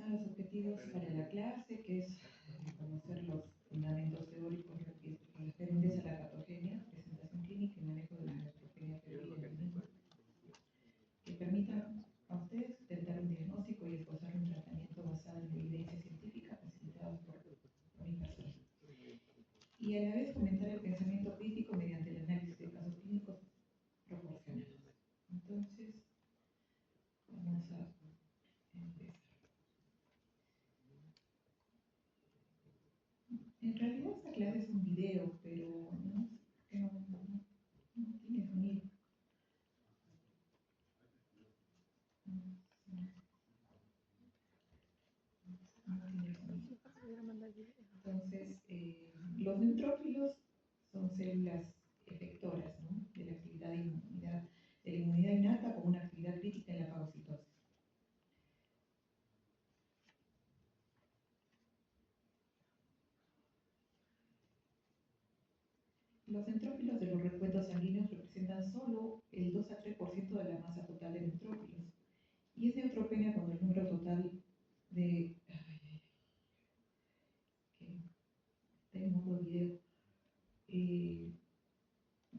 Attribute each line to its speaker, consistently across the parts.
Speaker 1: están los objetivos para la clase, que es conocer los fundamentos teóricos referentes a la patogenia, presentación clínica y manejo de la neutropenia febril en el mismo, que permitan a ustedes tentar un diagnóstico y esbozar un tratamiento basado en evidencia científica facilitado por mi persona. Y a la vez fomentar el pensamiento crítico mediante el análisis de casos clínicos proporcionados. Entonces, vamos a empezar. En realidad esta clase es un video, pero no tiene sonido. No tiene sonido. Entonces, los neutrófilos son células efectoras, ¿no?, de la actividad de la inmunidad innata con una actividad crítica en la fagocitosis. Los neutrófilos de los recuentos sanguíneos representan solo el 2 a 3% de la masa total de neutrófilos. Y es neutropenia cuando el número total de... Está en modo video.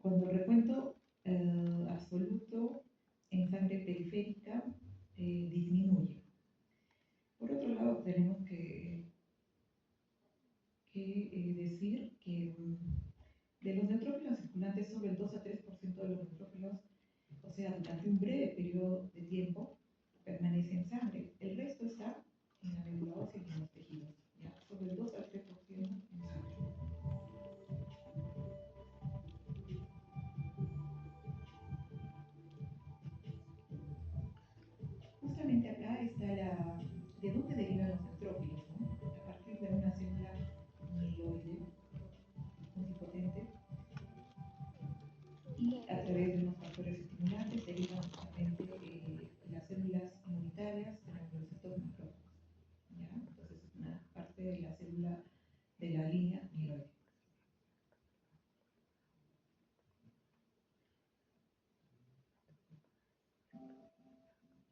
Speaker 1: Cuando el recuento absoluto en sangre periférica disminuye. Por otro lado, tenemos que decir que de los neutrófilos circulantes, solo el 2 a 3% de los neutrófilos, o sea, durante un breve periodo de tiempo, permanece en sangre. El resto está en la médula ósea y en los tejidos. ¿Ya? Solo el 2 al 3% en sangre. Justamente acá está de dónde derivan los neutrófilos, ¿no? A partir de una célula mieloide multipotente y a través de unos factores estimulantes derivan justamente las células inmunitarias, granulocitos macrófagos. ¿Ya? Entonces es una parte de la célula de la línea mieloide.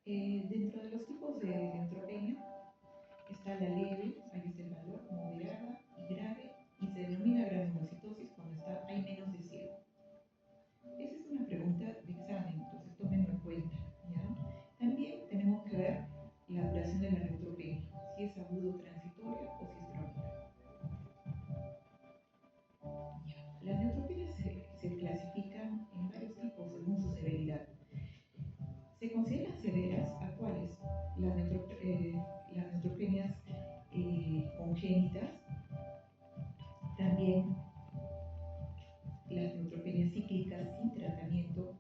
Speaker 1: Dentro de los tipos de neutropenia está la leve, ahí está el valor, moderada y grave, y se denomina granulocitosis cuando hay menos de 100. Esa es una pregunta de examen, entonces tómenlo en cuenta, ¿ya? También tenemos que ver la duración de la neutropenia, si es agudo transitoria o si es crónica. Las neutropenias se clasifican en varios tipos según su severidad. Se consideran severas a cuáles? Las neutropenias congénitas, también las neutropenias cíclicas sin tratamiento,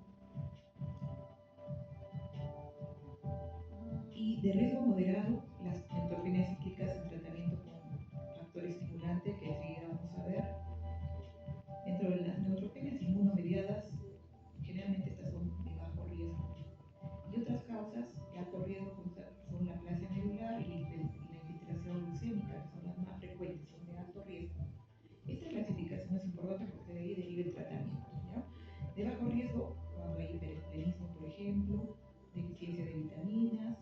Speaker 1: y de riesgo moderado las neutropenias cíclicas en tratamiento con factor estimulante, que enseguida vamos a ver. Dentro de las neutropenias inmunomediadas, generalmente estas son de bajo riesgo. Y otras causas de alto riesgo son la aplasia medular y la infiltración leucémica, que son las más frecuentes, son de alto riesgo. Esta clasificación es importante porque de ahí deriva el tratamiento, ¿ya? De bajo riesgo, cuando hay hiperestrenismo, por ejemplo, deficiencia de vitaminas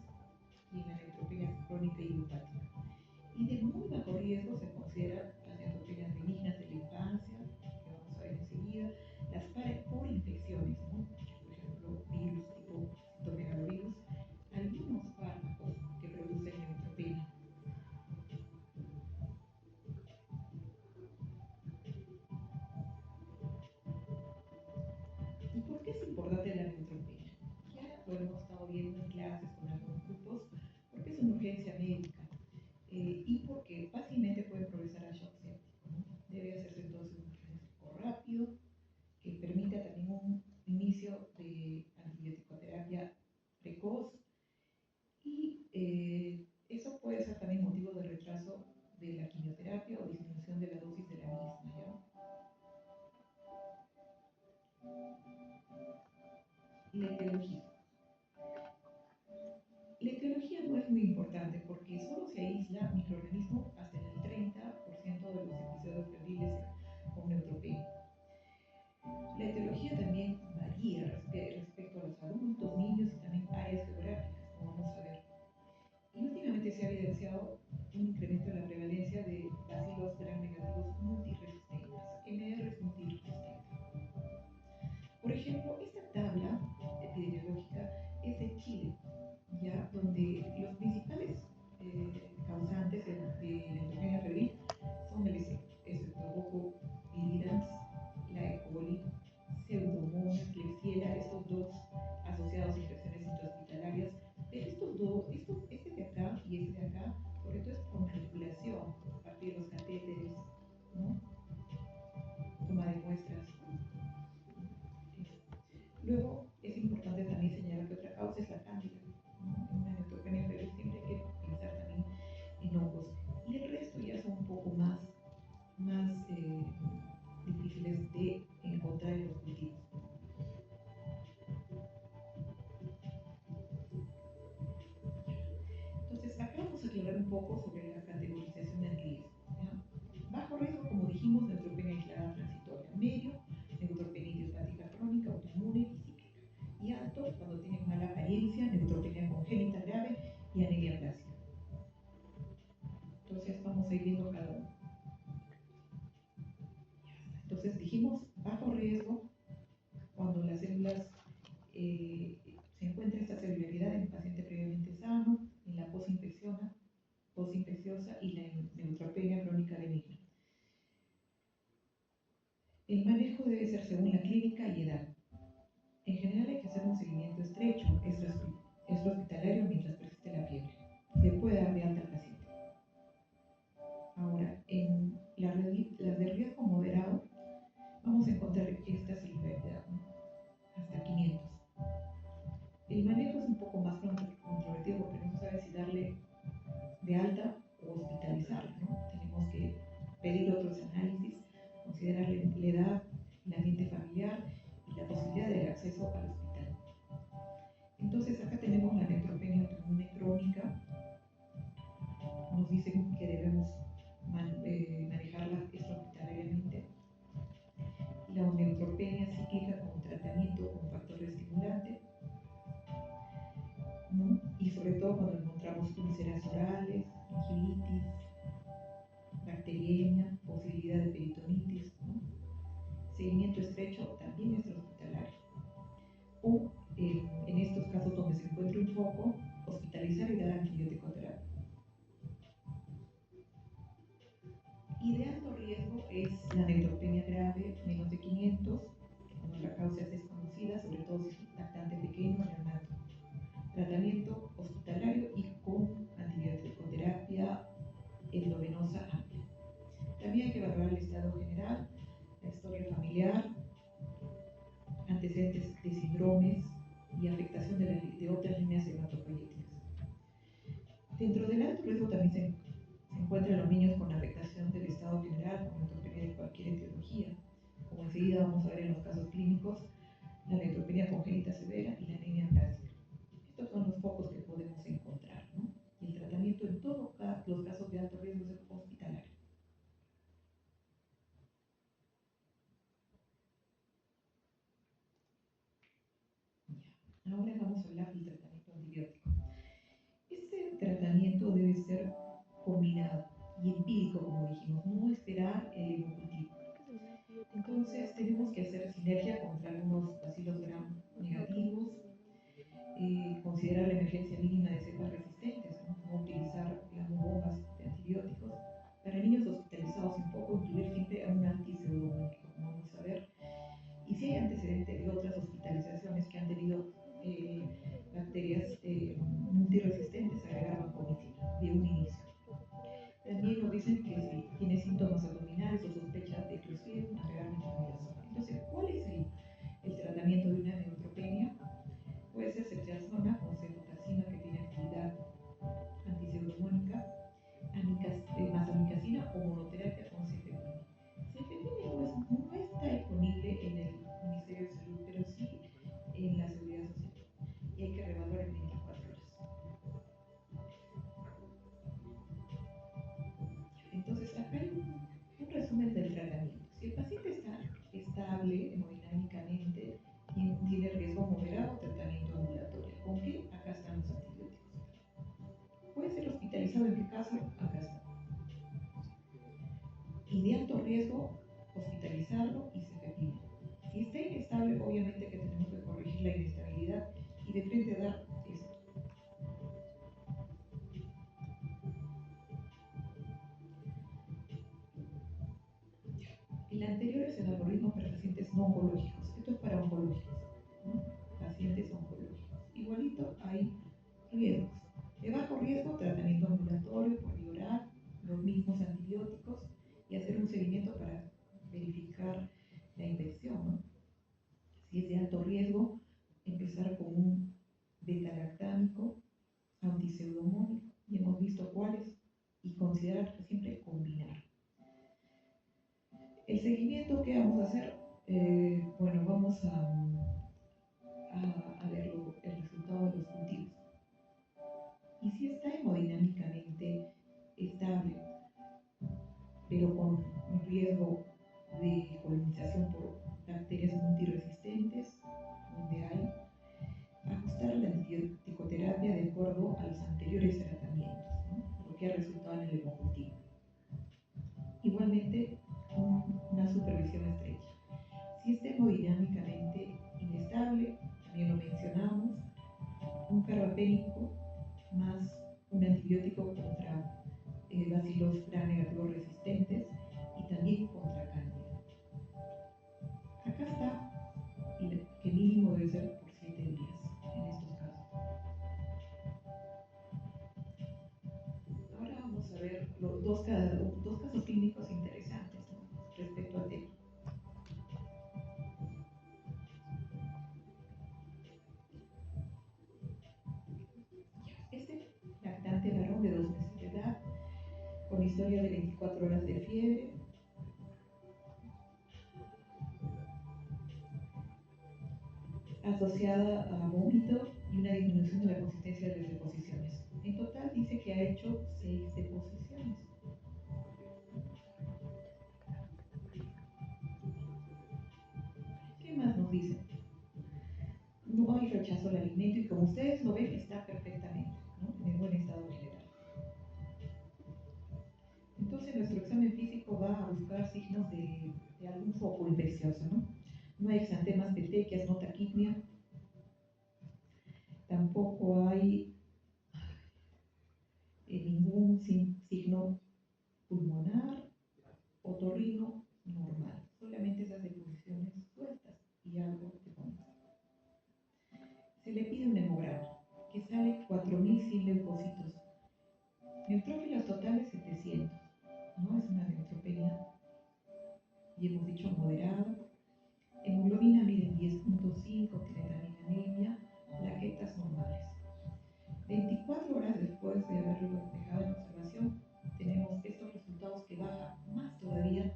Speaker 1: y la neutropenia crónica idiopática. Y de muy bajo riesgo se consideran las neutropenias benignas de la infancia, que vamos a ver enseguida, las por infecciones, ¿no? Por ejemplo, virus tipo citomegalovirus, algunos fármacos que producen neutropenia. ¿Y por qué es importante la neutropenia? Ya lo hemos estado viendo en clases con algunos grupos, porque es una urgencia médica y porque fácilmente puede progresar a shock séptico, ¿no? Debe hacerse entonces un diagnóstico rápido que permita también un inicio de antibiótico-terapia precoz y eso puede ser también motivo de retraso de la quimioterapia o disminución de la dosis de la misma, ¿ya? La etiología. La etiología no es muy importante porque solo se aísla microorganismo hasta en el 30% de los episodios febriles con neutropenia. La etiología también varía respecto a los adultos, niños y también áreas geográficas, como vamos a ver. Y últimamente se ha evidenciado un incremento en la prevalencia de bacilos gram negativos multiresistentes, MRs multiresistentes. Por ejemplo, esta tabla epidemiológica es de Chile, ya donde los principales causantes de neutropenia febril son el Streptococcus viridans, la E. coli, Pseudomonas, Klebsiella, estos dos asociados a infecciones intrahospitalarias. Pero estos dos, este de acá y este de acá, sobre todo es por manipulación a partir de los catéteres, ¿no? Toma de muestras. Luego, es importante también señalar que otra causa es la cándida, ¿no? En una neutropenia febril siempre hay que pensar también en hongos. Y el resto ya son un poco más difíciles de encontrar en los cultivos. Entonces, acá vamos a aclarar un poco sobre la categorización de riesgo. Bajo riesgo, como dijimos, neutropenia aislada transitoria. Medio, neutropenia idiopática crónica, autoinmune y cíclica. Y alto, cuando tienen mala apariencia, neutropenia congénita grave y anemia plástica. Entonces, vamos a ir viendo cada uno. Entonces, dijimos bajo riesgo cuando las células se encuentra esta celularidad en el paciente previamente sano, en la postinfecciosa y la neutropenia crónica benigna. El manejo debe ser según la clínica y edad. En general hay que hacer un seguimiento estrecho extrahospitalario mientras persiste la fiebre. Se puede dar de alta al paciente. Ahora, en las de riesgo moderado, vamos a encontrar esta celularidad, ¿no? Hasta 500. El manejo es un poco más controvertido porque no se sabe si darle de alta o hospitalizarla, ¿no? Tenemos que pedir otros análisis, considerar la edad, el ambiente familiar y la posibilidad del acceso al hospital. Entonces acá tenemos la neutropenia autoinmune crónica. Nos dicen que debemos manejarla extrahospitalariamente. La neutropenia cíclica con tratamiento con factor estimulante, ¿no? Y sobre todo cuando encontramos úlceras orales, gingivitis, bacteriemia, posibilidad de peritonitis, ¿no? Seguimiento estrecho también extrahospitalario. O en estos casos donde se encuentre un foco, hospitalizar y dar antibiótico-terapia. Y de alto riesgo es la neutropenia grave, menos de 500, cuando la causa es desconocida, sobre todo si es lactante pequeño o neonato. Tratamiento hospitalario y con antibiótico-terapia endovenosa amplia. También hay que evaluar el estado general, la historia familiar, antecedentes de síndromes y afectación de otras líneas hematopoyéticas. Dentro del alto riesgo también se encuentran los niños con afectación del estado general, con neutropenia de cualquier etiología. Como enseguida vamos a ver en los casos clínicos, la neutropenia congénita severa y la anemia plástica. Estos son los focos que podemos encontrar, ¿no? Y el tratamiento en todos los casos de alto riesgo es hospitalario. Ahora vamos a hablar del tratamiento antibiótico. Este tratamiento debe ser combinado y empírico, como dijimos, no esperar el hemocultivo. Entonces tenemos que hacer sinergia contra algunos bacilos gram negativos, considerar la emergencia mínima de cepas resistentes, no utilizar, digamos, bombas de antibióticos. Para niños hospitalizados sin foco, incluir siempre a un antipseudónico, como vamos a ver. Y si hay antecedentes de otras hospitalizaciones que han tenido bacterias multiresistentes, agregar vancomicina de un inicio. También nos dicen que si tiene síntomas abdominales o sospecha caso, acá está. Y de alto riesgo, hospitalizarlo y CFEPIN. Si está inestable, obviamente que tenemos que corregir la inestabilidad y de frente dar esto. El anterior es el algoritmo para pacientes no oncológicos. Esto es para oncológicos, ¿no? Pacientes oncológicos. Igualito hay riesgos. De bajo riesgo, tratamiento ambulatorio, por vía oral, los mismos antibióticos y hacer un seguimiento para verificar la infección, ¿no? Si es de alto riesgo, empezar con un beta-lactámico, antiseudomónico, y hemos visto cuáles, y considerar siempre combinar. El seguimiento que vamos a hacer, bueno, vamos a ver el resultado de los cultivos. Y si está hemodinámicamente estable, pero con un riesgo de colonización por bacterias multiresistentes, donde hay ajustar la antibiótico-terapia de acuerdo a los anteriores tratamientos, ¿no? Lo que ha resultado en el hemocultivo. Igualmente, una supervisión estrecha. Si está hemodinámicamente inestable, también lo mencionamos, un carbapénico más un antibiótico contra bacilos gram negativos resistentes y también contra cándida. Acá está que mínimo debe ser por 7 días en estos casos. Ahora vamos a ver los dos casos clínicos interesantes, ¿no? Respecto al tema. Este lactante varón de 2 meses de edad, con historia de 24 horas de fiebre, asociada a vómito y una disminución de la consistencia de las deposiciones. En total dice que ha hecho 6 deposiciones. ¿Qué más nos dice? No hay rechazo al alimento y como ustedes lo ven está perfectamente, ¿no? En buen estado general. Entonces nuestro examen físico va a buscar signos de algún foco infeccioso, ¿no? No hay exantemas, petequias, no taquipnia. Tampoco hay ningún signo pulmonar, otorrino normal. Solamente esas deposiciones sueltas y algo de vómito. Se le pide un hemograma que sale 4.100 leucocitos. Neutrófilos totales 700. ¿No? Es una neutropenia, y hemos dicho moderada. Hemoglobina, miren, 10.5, tiene también anemia, plaquetas normales. 24 horas después de haberlo dejado en observación, tenemos estos resultados que bajan más todavía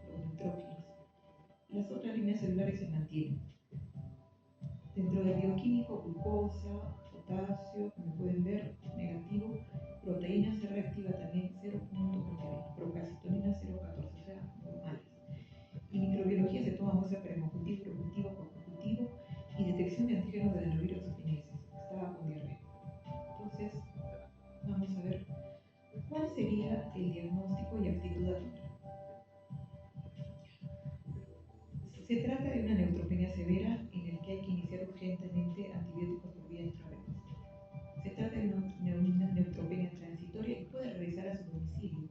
Speaker 1: los neutrófilos. Las otras líneas celulares se mantienen. Dentro del bioquímico, glucosa, potasio, como pueden ver, negativo, proteína C reactiva también 0.20, procalcitonina 0.14, o sea, normales. Y microbiología se toma muestra para hemocultivo, procultivo, cocultivo y detección de antígenos de adenovirus oxigenesis. Estaba con diarrea. Entonces, vamos a ver cuál sería el diagnóstico y aptitud a tratar. Se trata de una neutropenia severa en el que hay que iniciar urgentemente antibióticos por vía intravenosa. Se trata de una neutropenia transitoria y puede regresar a su domicilio.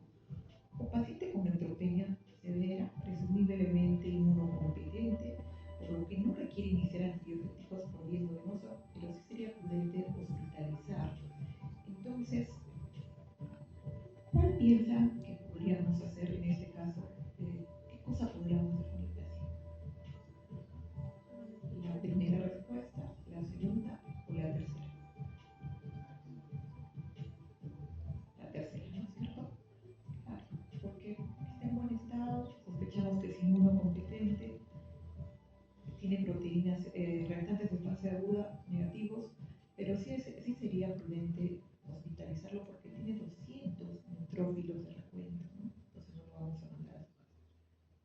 Speaker 1: O paciente con neutropenia severa, presumiblemente inmunocompetente, por lo que no requiere iniciar antibióticos por vía endovenosa, pero sí sería prudente hospitalizarlo. Entonces, ¿cuál piensan que podríamos hacer en este caso? ¿Qué cosa podríamos hacer con el paciente? La primera respuesta, la segunda o la tercera. La tercera, ¿no es cierto? Claro, porque está en buen estado, sospechamos que es inmunocompetente, tiene proteínas reactantes de fase aguda negativos, pero sí sería prudente hospitalizarlo porque tiene 200 neutrófilos de recuento, ¿no? Entonces no lo vamos a mandar a su casa.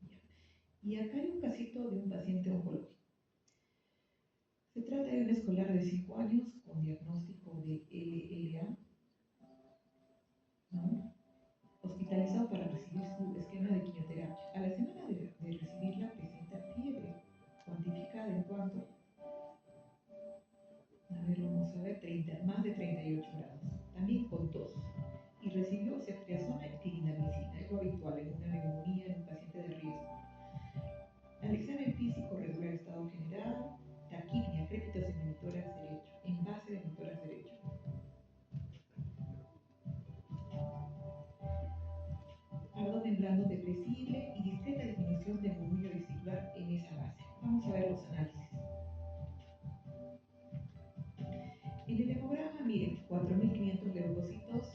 Speaker 1: Ya. Y acá hay un casito de un paciente oncológico. Se trata de un escolar de 5 años con diagnóstico de LLA, ¿no? hablando de flexible y discreta disminución del murmullo vesicular en esa base. Vamos a ver los análisis. En el hemograma, miren, 4.500 leucocitos,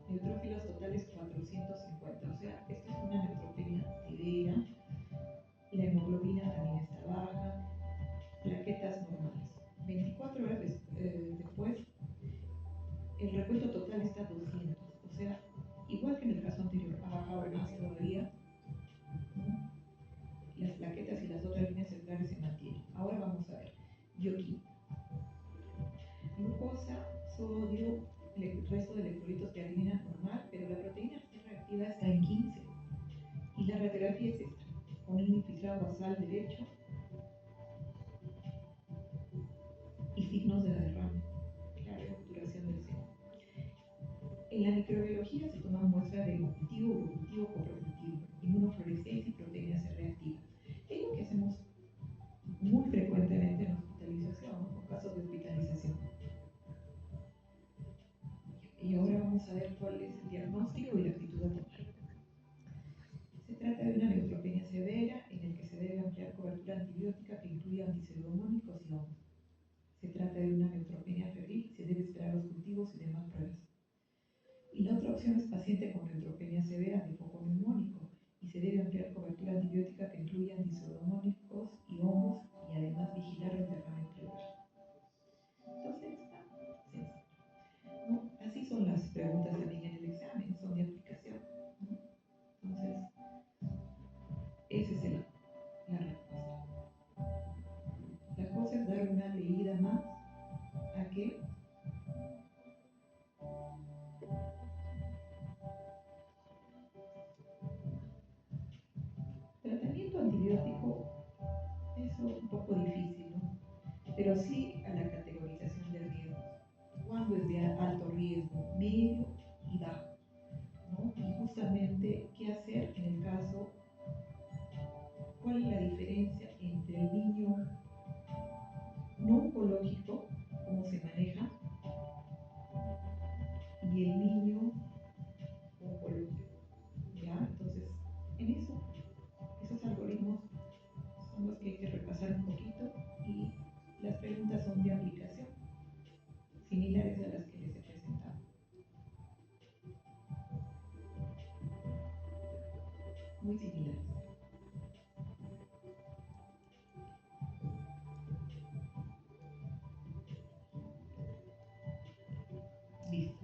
Speaker 1: neutrófilos totales 450, o sea, esto es una neutropenia severa, la hemoglobina también está baja, plaquetas normales. 24 horas después, el recuento total está a 200, o sea, igual que en el caso anterior, ha bajado más todavía, ¿no? Las plaquetas y las otras líneas celulares se mantienen. Ahora vamos a ver, bioquímica. Glucosa, sodio, el resto de electrolitos de adenina normal, pero la proteína C reactiva está en 15. Y la radiografía es esta, con un infiltrado basal derecho y signos de derrame, clara obturación del seno. En la microbiología se toman muestras de cultivo, urocultivo, coprocultivo, inmunofluorescencia y proteína C reactiva. Es lo que hacemos muy frecuentemente en hospitalización, ¿no? Con casos de hospitalización. Y ahora vamos a ver cuál es el diagnóstico y la actitud a tomar. Se trata de una neutropenia severa en el que se debe ampliar cobertura antibiótica que incluya antipseudomónicos y hongos. Se trata de una neutropenia febril, se debe esperar los cultivos y demás pruebas. Y la otra opción es paciente con neutropenia severa de foco neumónico y se debe ampliar cobertura antibiótica que incluya antipseudomónicos y hongos y además vigilar el derrame pleural. Entonces está sencillo, ¿no? Así son las preguntas también en el examen, son de aplicación, ¿no? Entonces, esa es la respuesta. La cosa es dar una leída más a que tratamiento antibiótico, eso es un poco difícil, ¿no? Pero sí a la categorización de riesgos. Cuando es de alto riesgo, medio y bajo, ¿no? Y justamente qué hacer en el caso, cuál es la diferencia entre el niño no oncológico, cómo se maneja, y el niño oncológico, ¿ya? Entonces, en eso, esos algoritmos son los que hay que repasar un poquito y las preguntas son de aplicación, similares a las que les he presentado. Muy similares. Listo.